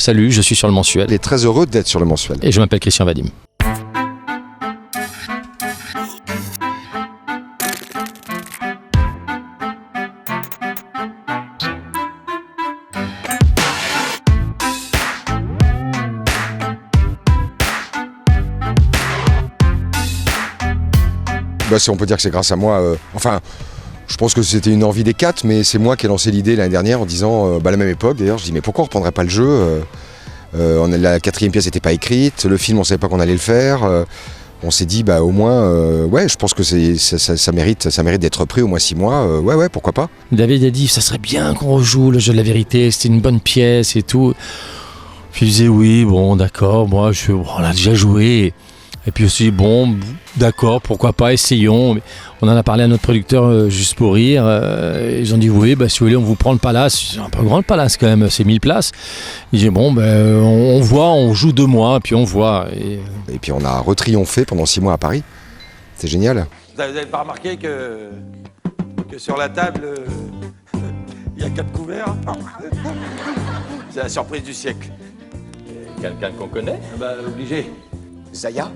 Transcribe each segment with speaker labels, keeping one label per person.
Speaker 1: Salut, je suis sur le mensuel.
Speaker 2: Il est très heureux d'être sur le mensuel.
Speaker 1: Et je m'appelle Christian Vadim.
Speaker 2: On peut dire que c'est grâce à moi. Je pense que c'était une envie des 4, mais c'est moi qui ai lancé l'idée l'année dernière en disant, à la même époque d'ailleurs, je dis mais pourquoi on ne reprendrait pas le jeu la 4e pièce n'était pas écrite, le film on ne savait pas qu'on allait le faire. On s'est dit au moins, je pense que ça mérite d'être repris au moins 6 mois. Pourquoi pas.
Speaker 1: David a dit, ça serait bien qu'on rejoue le jeu de la vérité, c'était une bonne pièce et tout. Puis il disait oui, bon d'accord, moi on l'a déjà joué. Et puis aussi, bon, d'accord, pourquoi pas, essayons. On en a parlé à notre producteur juste pour rire. Ils ont dit oui, si vous voulez, on vous prend le Palace. C'est un peu grand le Palace quand même, c'est 1000 places. Ils disaient bon, on voit, on joue 2 mois, puis on voit.
Speaker 2: Et puis on a retriomphé pendant 6 mois à Paris. C'est génial.
Speaker 3: Vous n'avez pas remarqué que sur la table, il y a 4 couverts? C'est la surprise du siècle.
Speaker 1: Quelqu'un qu'on connaît?
Speaker 3: Obligé.
Speaker 4: Zaya?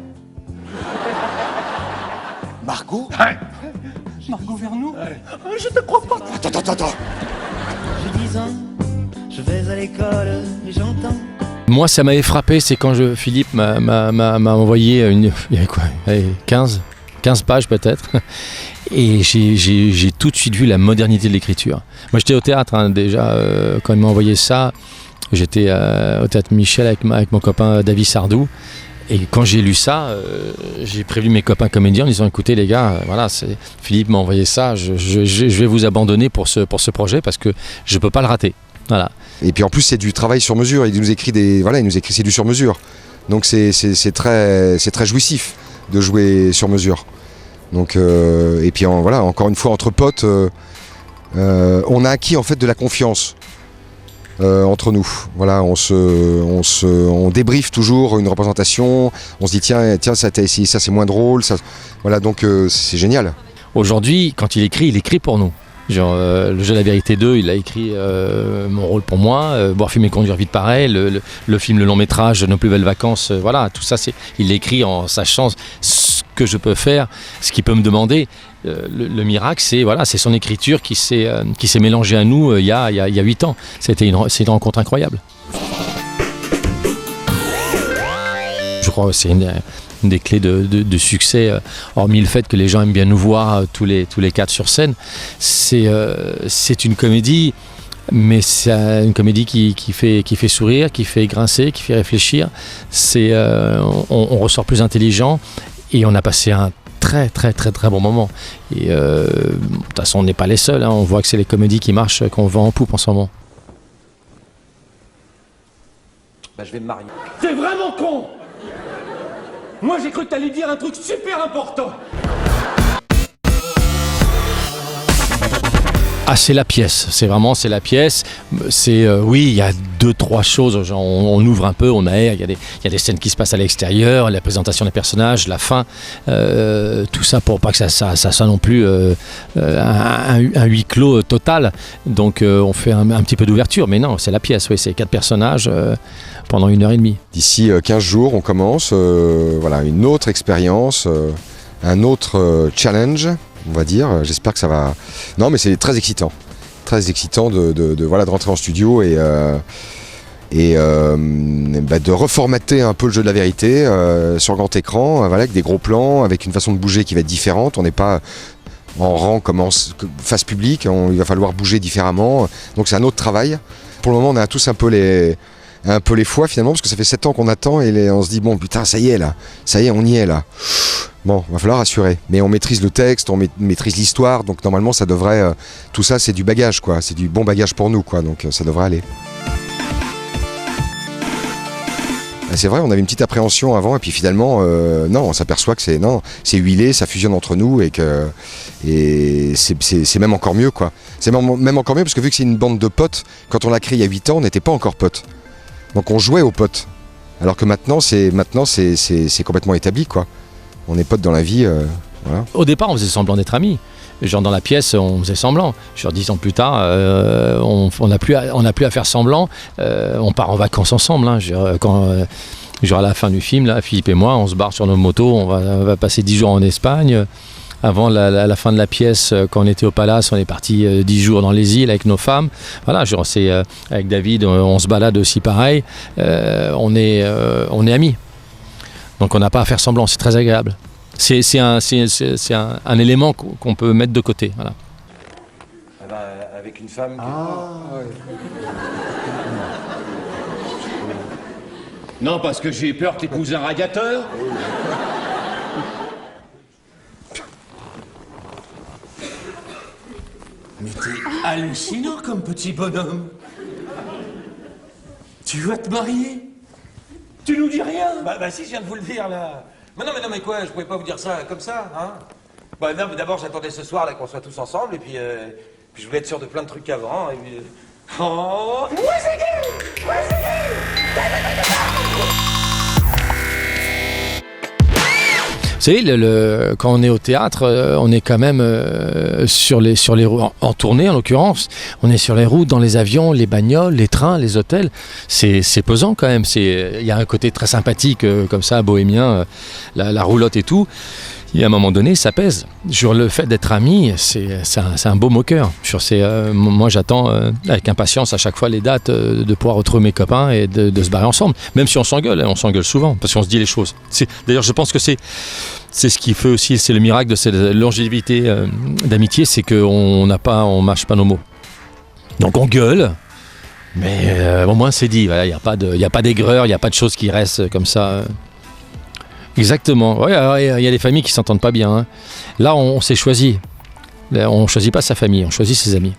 Speaker 4: Margot?
Speaker 5: Margot Vernou?
Speaker 4: Je te crois pas. Attends.
Speaker 5: J'ai 10 ans, je vais à l'école et j'entends.
Speaker 1: Moi, ça m'avait frappé, c'est quand Philippe m'a envoyé il y avait quoi, 15 pages peut-être. Et j'ai tout de suite vu la modernité de l'écriture. Moi, j'étais au théâtre déjà, quand il m'a envoyé ça. J'étais au théâtre Michel avec mon copain David Sardou. Et quand j'ai lu ça, j'ai prévenu mes copains comédiens en disant écoutez les gars, Philippe m'a envoyé ça, je vais vous abandonner pour ce projet parce que je ne peux pas le rater. Voilà.
Speaker 2: Et puis en plus c'est du travail sur mesure, il nous écrit c'est du sur mesure. Donc c'est très jouissif de jouer sur mesure. Donc et puis encore une fois entre potes, on a acquis en fait de la confiance. Entre nous, on débriefe toujours une représentation, on se dit tiens ça t'as essayé ça c'est moins drôle, ça, donc c'est génial.
Speaker 1: Aujourd'hui quand il écrit pour nous. Genre le jeu de la vérité 2, il a écrit mon rôle pour moi, boire, fumer, conduire vite pareil, le film, le long métrage, Nos plus belles vacances, tout ça il l'écrit en sachant ce que je peux faire, ce qu'il peut me demander. Le miracle, c'est son écriture qui s'est mélangée à nous il y a 8 ans. C'est une rencontre incroyable. Je crois que c'est une des clés de succès, hormis le fait que les gens aiment bien nous voir tous les 4 sur scène. C'est une comédie, mais c'est une comédie qui fait sourire, qui fait grincer, qui fait réfléchir. On ressort plus intelligent et on a passé un très très très très bon moment. Et de toute façon on n'est pas les seuls, on voit que c'est les comédies qui marchent, qu'on vend en poupe en ce moment.
Speaker 3: Je vais me marier.
Speaker 6: C'est vraiment con! Moi j'ai cru que t'allais dire un truc super important!
Speaker 1: Ah, c'est la pièce, c'est la pièce. Oui, il y a 2-3 choses, genre on ouvre un peu, on aère, il y a des scènes qui se passent à l'extérieur, la présentation des personnages, la fin, tout ça pour pas que ça soit non plus un huis clos total. Donc on fait un petit peu d'ouverture, mais non, c'est la pièce, oui, c'est 4 personnages pendant 1h30.
Speaker 2: D'ici 15 jours, on commence une autre expérience, un autre challenge. On va dire, j'espère que ça va... Non mais c'est très excitant de rentrer en studio et de reformater un peu le jeu de la vérité sur grand écran, avec des gros plans, avec une façon de bouger qui va être différente. On n'est pas en rang comme en face publique, il va falloir bouger différemment, donc c'est un autre travail. Pour le moment on a tous un peu les foies finalement, parce que ça fait 7 ans qu'on attend et on se dit bon putain ça y est, on y est là. Bon, va falloir assurer. Mais on maîtrise le texte, on maîtrise l'histoire, donc normalement ça devrait... tout ça c'est du bagage quoi, c'est du bon bagage pour nous quoi, donc ça devrait aller. C'est vrai, on avait une petite appréhension avant et puis finalement, non, on s'aperçoit que c'est huilé, ça fusionne entre nous et c'est même encore mieux quoi. C'est même encore mieux parce que vu que c'est une bande de potes, quand on l'a créé il y a 8 ans, on n'était pas encore potes. Donc on jouait aux potes. Alors que maintenant c'est complètement établi quoi. On est potes dans la vie, voilà.
Speaker 1: Au départ, on faisait semblant d'être amis. Genre dans la pièce, on faisait semblant. Genre 10 ans plus tard, on n'a plus à faire semblant. On part en vacances ensemble. Hein. Genre à la fin du film, là, Philippe et moi, on se barre sur nos motos, on va passer 10 jours en Espagne. Avant la fin de la pièce, quand on était au Palace, on est parti 10 jours dans les îles avec nos femmes. Voilà, genre avec David, on se balade aussi pareil. On est amis. Donc on n'a pas à faire semblant, c'est très agréable. C'est un élément qu'on peut mettre de côté. Voilà.
Speaker 3: Avec une femme.
Speaker 6: Non, parce que j'ai peur que t'épouses un radiateur. Mais t'es hallucinant comme petit bonhomme. Tu vas te marier? Tu nous dis rien?
Speaker 3: Bah si, je viens de vous le dire là. Mais non mais quoi, je pouvais pas vous dire ça comme ça, hein. Bah non, mais d'abord j'attendais ce soir là qu'on soit tous ensemble et puis je voulais être sûr de plein de trucs avant et puis... Oh,
Speaker 1: Vous savez, quand on est au théâtre, on est quand même sur les routes, en tournée en l'occurrence, on est sur les routes, dans les avions, les bagnoles, les trains, les hôtels. C'est pesant quand même. Il y a un côté très sympathique comme ça, bohémien, la roulotte et tout. Et à un moment donné, ça pèse. Sur le fait d'être ami, c'est un beau moqueur. Moi, j'attends avec impatience à chaque fois les dates de pouvoir retrouver mes copains et de se barrer ensemble. Même si on s'engueule souvent, parce qu'on se dit les choses. D'ailleurs, je pense que c'est ce qui fait aussi, c'est le miracle de cette longévité d'amitié, c'est qu'on mâche pas nos mots. Donc on gueule, mais au moins c'est dit. Voilà, il n'y a pas d'aigreur, il n'y a pas de choses qui restent comme ça. Exactement. Ouais, il y a des familles qui s'entendent pas bien. Hein. Là, on s'est choisi. On choisit pas sa famille, on choisit ses amis.